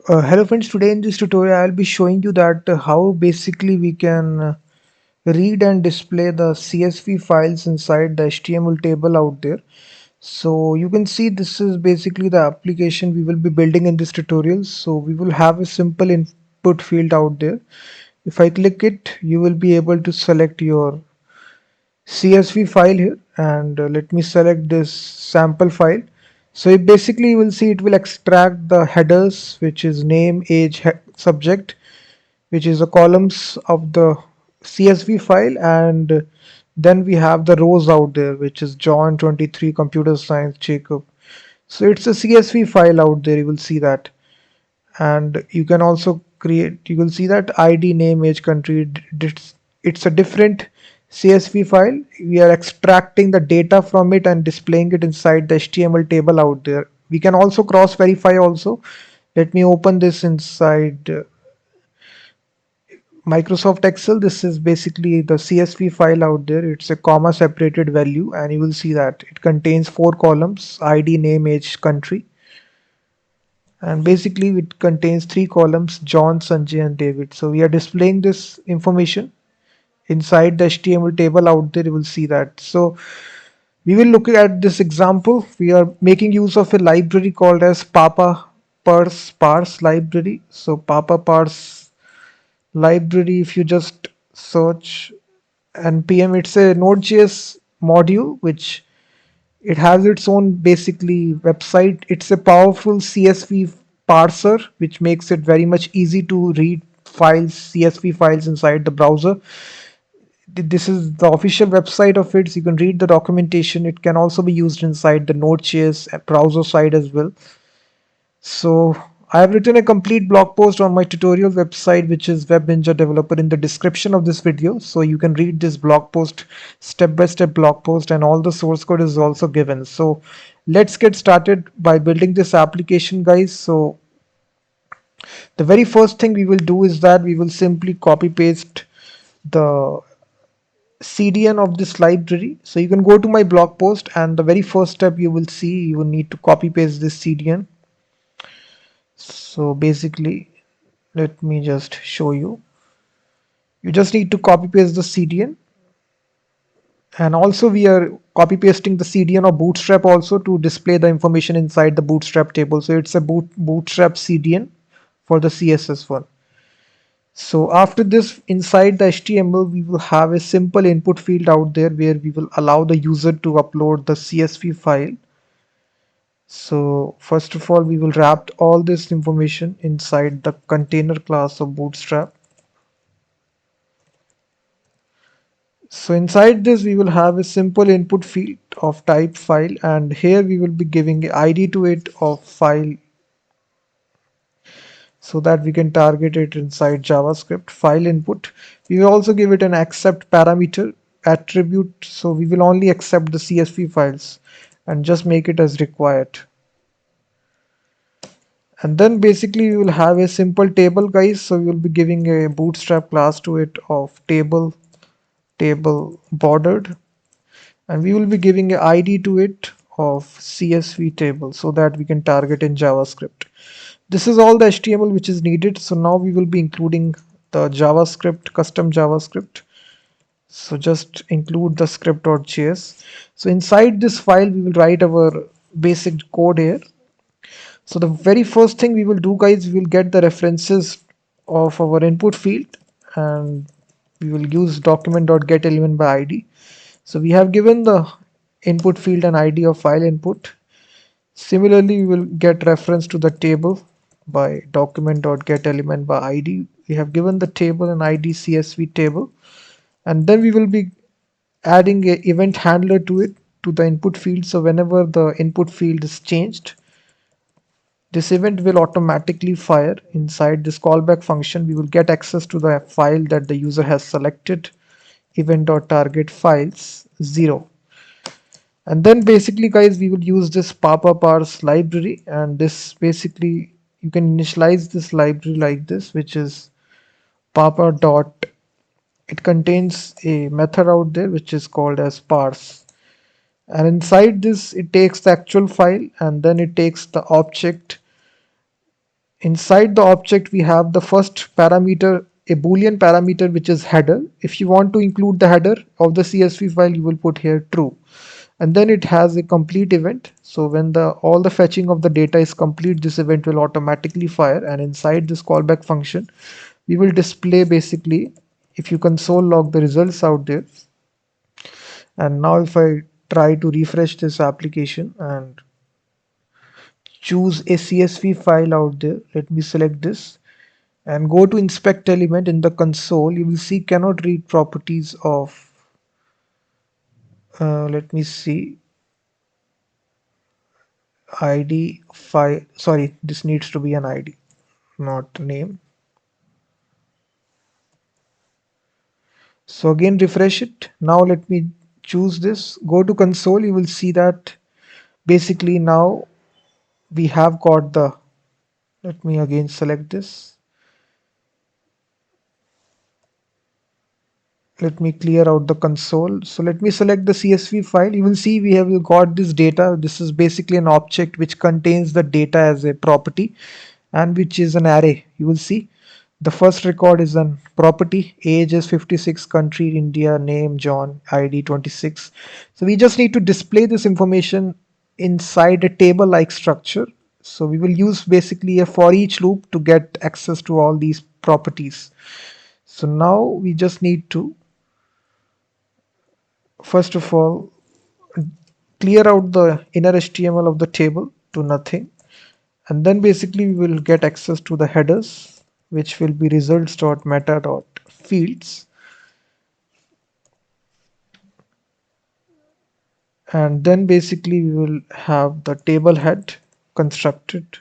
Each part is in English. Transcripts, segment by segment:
Hello friends, today in this tutorial I'll be showing you that how basically we can read and display the CSV files inside the HTML table out there. So you can see this is basically the application we will be building in this tutorial. So we will have a simple input field out there. If I click it, you will be able to select your CSV file here, and let me select this sample file. So basically you will see it will extract the headers, which is name, age, subject, which is the columns of the CSV file, and then we have the rows out there, which is John 23, computer science, Jacob. So it's a CSV file out there, you will see that. And you can also create, you will see that ID, name, age, country. It's a different CSV file. We are extracting the data from it and displaying it inside the HTML table out there. We can also cross verify also. Let me open this inside Microsoft Excel. This is basically the CSV file out there. It's a comma separated value, and you will see that it contains 4 columns: ID, name, age, country. And basically it contains 3 columns: John, Sanjay and David. So we are displaying this information inside the HTML table out there. You will see that. So we will look at this example. We are making use of a library called as Papaparse library. So Papaparse library, if you just search npm, it's a Node.js module which it has its own basically website. It's a powerful CSV parser which makes it very much easy to read files, CSV files inside the browser. This is the official website of it, so you can read the documentation. It can also be used inside the Node.js browser side as well. So I have written a complete blog post on my tutorial website, which is Web Ninja Developer, in the description of this video. So you can read this blog post, step-by-step blog post, and all the source code is also given. So let's get started by building this application, guys. So the very first thing we will do is that we will simply copy paste the CDN of this library. So you can go to my blog post, and the very first step you will see, you will need to copy paste this CDN. So basically, let me just show you. You just need to copy paste the CDN, and also we are copy pasting the CDN of Bootstrap also to display the information inside the Bootstrap table. So it's a Bootstrap CDN for the CSS one. So after this, inside the HTML, we will have a simple input field out there where we will allow the user to upload the CSV file. So first of all, we will wrap all this information inside the container class of Bootstrap. So inside this, we will have a simple input field of type file, and here we will be giving an ID to it of file so that we can target it inside JavaScript file input. We will also give it an accept parameter attribute, so we will only accept the CSV files and just make it as required. And then basically we will have a simple table, guys. So we will be giving a Bootstrap class to it of table bordered, and we will be giving an ID to it of CSV table so that we can target in JavaScript. This is all the HTML which is needed. So now we will be including the JavaScript, custom JavaScript. So just include the script.js. So inside this file we will write our basic code here. So the very first thing we will do, guys, we will get the references of our input field, and we will use document.getElementById by ID. So we have given the input field and ID of file input. Similarly, we will get reference to the table by document.getElementById by ID. We have given the table and ID CSV table, and then we will be adding an event handler to it, to the input field. So whenever the input field is changed, this event will automatically fire inside this callback function. We will get access to the file that the user has selected, event.target files 0. And then basically, guys, we will use this Papaparse library, and this basically you can initialize this library like this, which is papa dot. It contains a method out there which is called as parse, and inside this it takes the actual file and then it takes the object Inside the object, we have the first parameter, a Boolean parameter, which is header. If you want to include the header of the CSV file, you will put here true. And then it has a complete event. So when all the fetching of the data is complete, this event will automatically fire. And inside this callback function, we will display basically, if you console log the results out there. And now if I try to refresh this application and choose a CSV file out there, let me select this and go to inspect element in the console. You will see cannot read properties of, let me see, ID file. Sorry, this needs to be an ID, not name. So again, refresh it. Now let me choose this, go to console. You will see that basically now we have got the, let me again select this. Let me clear out the console. So let me select the CSV file. You will see we have got this data. This is basically an object which contains the data as a property and which is an array. You will see the first record is an property, age is 56, country India, name John, ID 26. So we just need to display this information inside a table like structure. So we will use basically a for each loop to get access to all these properties. So now we just need to, first of all, clear out the inner HTML of the table to nothing, and then basically we will get access to the headers, which will be results.meta.fields, and then basically we will have the table head constructed.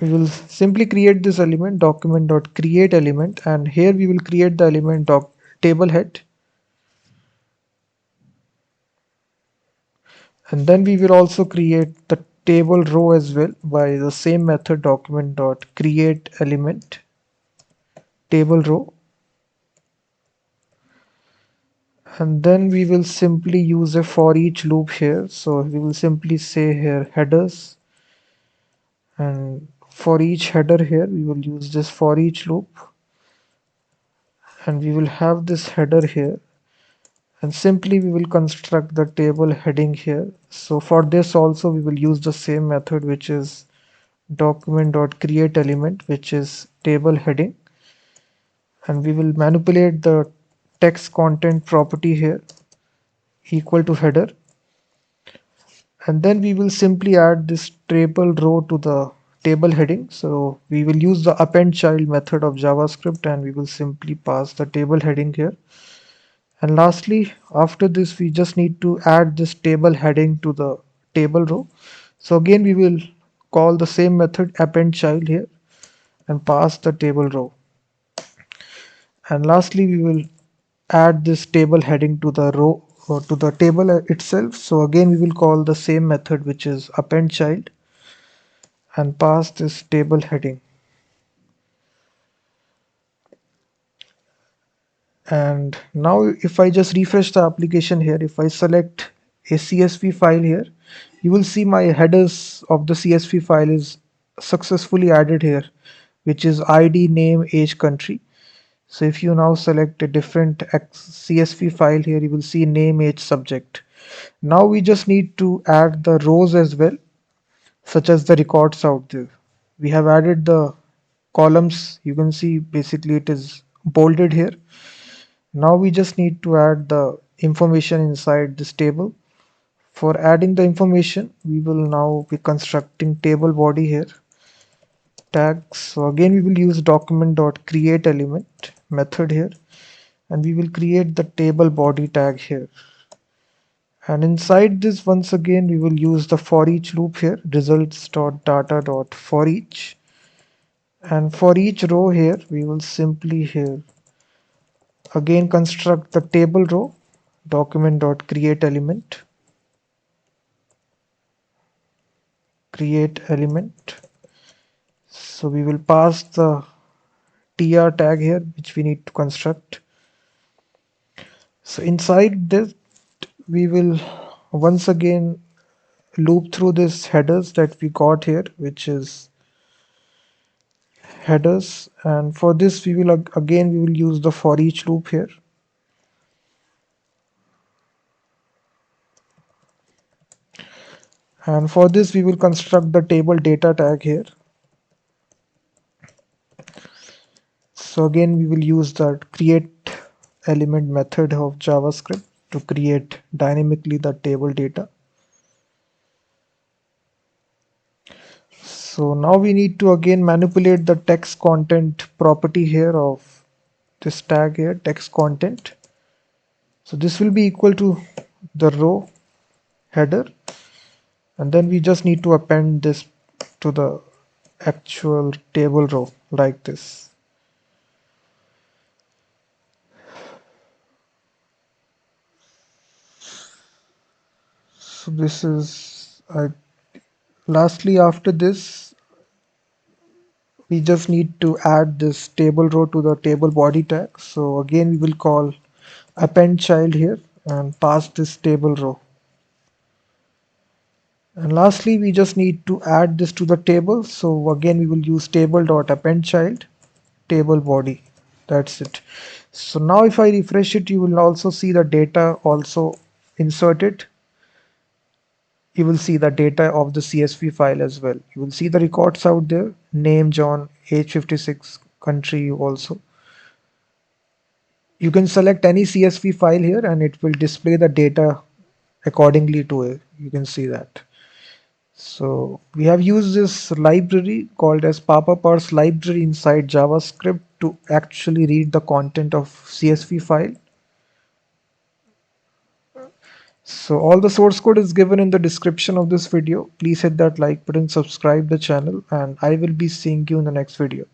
We will simply create this element document.create element, and here we will create the element table head. And then we will also create the table row as well by the same method document.create element table row. And then we will simply use a for each loop here. So we will simply say here headers, and for each header here we will use this for each loop, and we will have this header here, and simply we will construct the table heading here. So for this also we will use the same method, which is document.create element, which is table heading, and we will manipulate the text content property here equal to header, and then we will simply add this table row to the table heading. So we will use the append child method of JavaScript, and we will simply pass the table heading here. And lastly, after this, we just need to add this table heading to the table row. So again, we will call the same method append child here and pass the table row. And lastly, we will add this table heading to the row or to the table itself. So again, we will call the same method, which is append child, and pass this table heading. And now if I just refresh the application here, if I select a CSV file here, you will see my headers of the CSV file is successfully added here, which is ID, name, age, country. So if you now select a different CSV file here, you will see name, age, subject. Now we just need to add the rows as well, such as the records out there. We have added the columns. You can see basically it is bolded here. Now we just need to add the information inside this table. For adding the information, we will now be constructing table body here tags. So again we will use document.create element method here, and we will create the table body tag here. And inside this, once again we will use the for each loop here, results.data.forEach, and for each row here we will simply here again construct the table row document.create element create element. So we will pass the tr tag here, which we need to construct. So inside this we will once again loop through this headers that we got here, which is headers, and for this we will again we will use the for each loop here. And for this we will construct the table data tag here. So again we will use the create element method of JavaScript to create dynamically the table data. So now we need to again manipulate the text content property here of this tag here, text content. So this will be equal to the row header, and then we just need to append this to the actual table row like this. So this is lastly, after this we just need to add this table row to the table body tag. So again we will call append child here and pass this table row. And lastly we just need to add this to the table. So again we will use table.append child table body. That's it. So now if I refresh it, you will also see the data also inserted. You will see the data of the CSV file as well. You will see the records out there, name John, age 56, country also. You can select any CSV file here and it will display the data accordingly to it. You can see that. So we have used this library called as Papaparse library inside JavaScript to actually read the content of CSV file. So all the source code is given in the description of this video. Please hit that like button, subscribe the channel, and I will be seeing you in the next video.